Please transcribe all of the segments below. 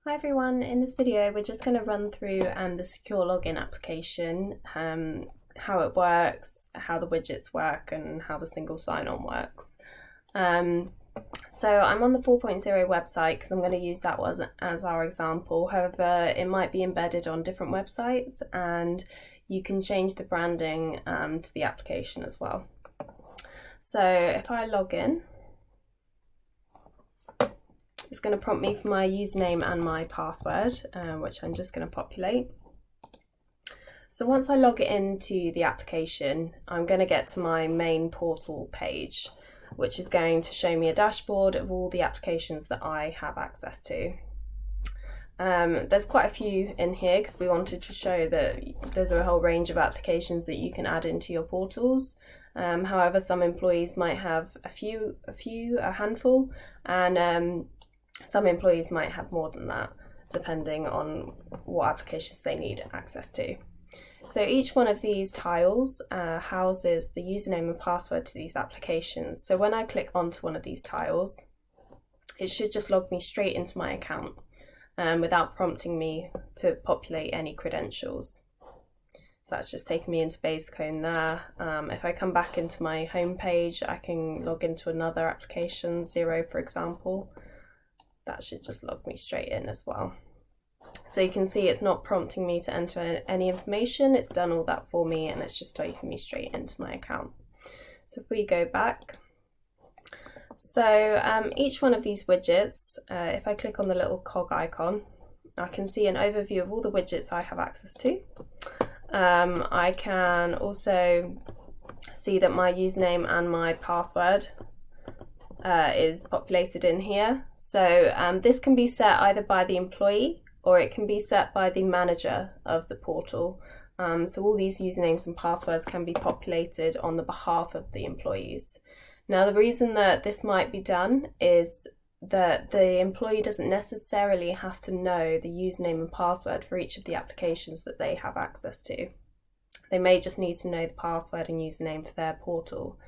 Hi everyone, in this video we're just going to run through the secure login application, how it works, how the widgets work and how the single sign-on works. So I'm on the 4.0 website because I'm going to use that one as our example. However, it might be embedded on different websites and you can change the branding to the application as well. So if I log in, it's going to prompt me for my username and my password, which I'm just going to populate. So once I log it into the application, I'm going to get to my main portal page, which is going to show me a dashboard of all the applications that I have access to. There's quite a few in here because we wanted to show that there's a whole range of applications that you can add into your portals. However, some employees might have a handful, and some employees might have more than that, depending on what applications they need access to. So each one of these tiles houses the username and password to these applications. So when I click onto one of these tiles, it should just log me straight into my account without prompting me to populate any credentials. So that's just taking me into Basecone there. If I come back into my home page, I can log into another application, Xero for example. That should just log me straight in as well. So you can see it's not prompting me to enter any information, it's done all that for me and it's just taking me straight into my account. So if we go back, so each one of these widgets, if I click on the little cog icon, I can see an overview of all the widgets I have access to. I can also see that my username and my password is populated in here. So this can be set either by the employee or it can be set by the manager of the portal. So all these usernames and passwords can be populated on the behalf of the employees. Now the reason that this might be done is that the employee doesn't necessarily have to know the username and password for each of the applications that they have access to. They may just need to know the password and username for their portal.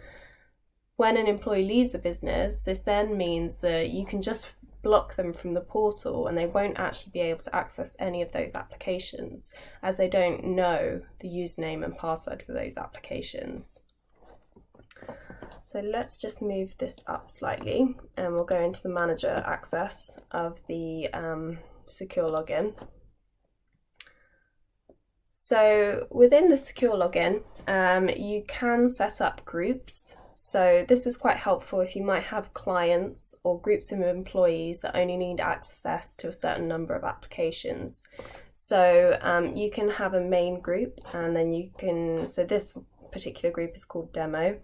When an employee leaves a business, this then means that you can just block them from the portal and they won't actually be able to access any of those applications as they don't know the username and password for those applications. So let's just move this up slightly and we'll go into the manager access of the secure login. So within the secure login, you can set up groups. So this is quite helpful if you might have clients or groups of employees that only need access to a certain number of applications. So you can have a main group and then you can, so this particular group is called demo.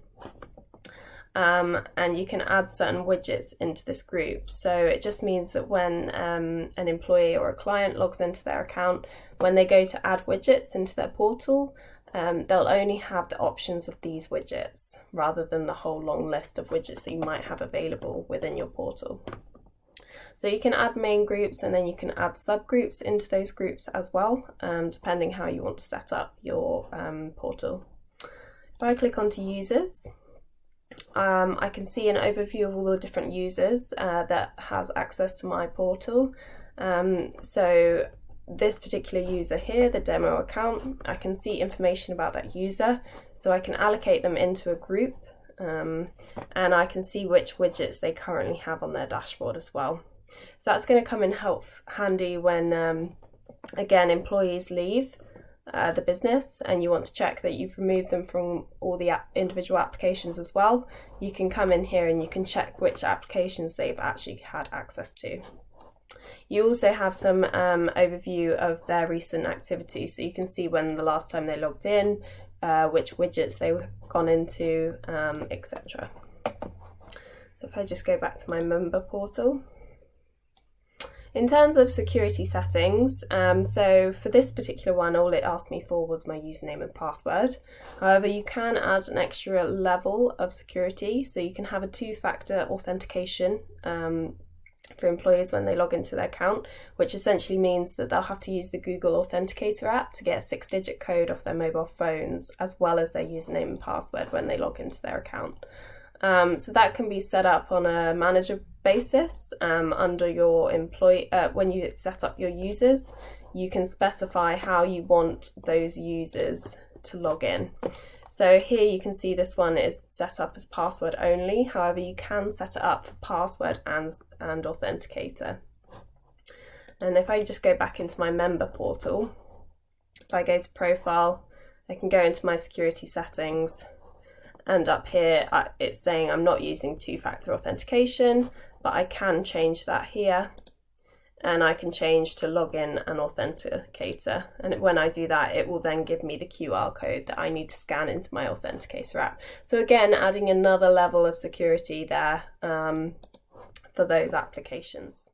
And you can add certain widgets into this group. So it just means that when an employee or a client logs into their account, when they go to add widgets into their portal, they'll only have the options of these widgets rather than the whole long list of widgets that you might have available within your portal. So you can add main groups and then you can add subgroups into those groups as well, depending how you want to set up your portal. If I click onto users, I can see an overview of all the different users that has access to my portal. So this particular user here, the demo account, I can see information about that user, so I can allocate them into a group and I can see which widgets they currently have on their dashboard as well. So that's going to come in handy when again employees leave the business and you want to check that you've removed them from all the individual applications as well. You can come in here and you can check which applications they've actually had access to. You also have some overview of their recent activities, so you can see when the last time they logged in, which widgets they've gone into, etc. So if I just go back to my member portal. In terms of security settings, so for this particular one, all it asked me for was my username and password. However, you can add an extra level of security, so you can have a two-factor authentication for employees when they log into their account, which essentially means that they'll have to use the Google Authenticator app to get a 6-digit code off their mobile phones, as well as their username and password when they log into their account. So that can be set up on a manager basis under your when you set up your users. You can specify how you want those users to log in. So here you can see this one is set up as password only. However, you can set it up for password and authenticator. And if I just go back into my member portal, if I go to profile, I can go into my security settings, and up here it's saying I'm not using two-factor authentication, but I can change that here, and I can change to login and authenticator. And when I do that, it will then give me the QR code that I need to scan into my authenticator app. So again, adding another level of security there for those applications.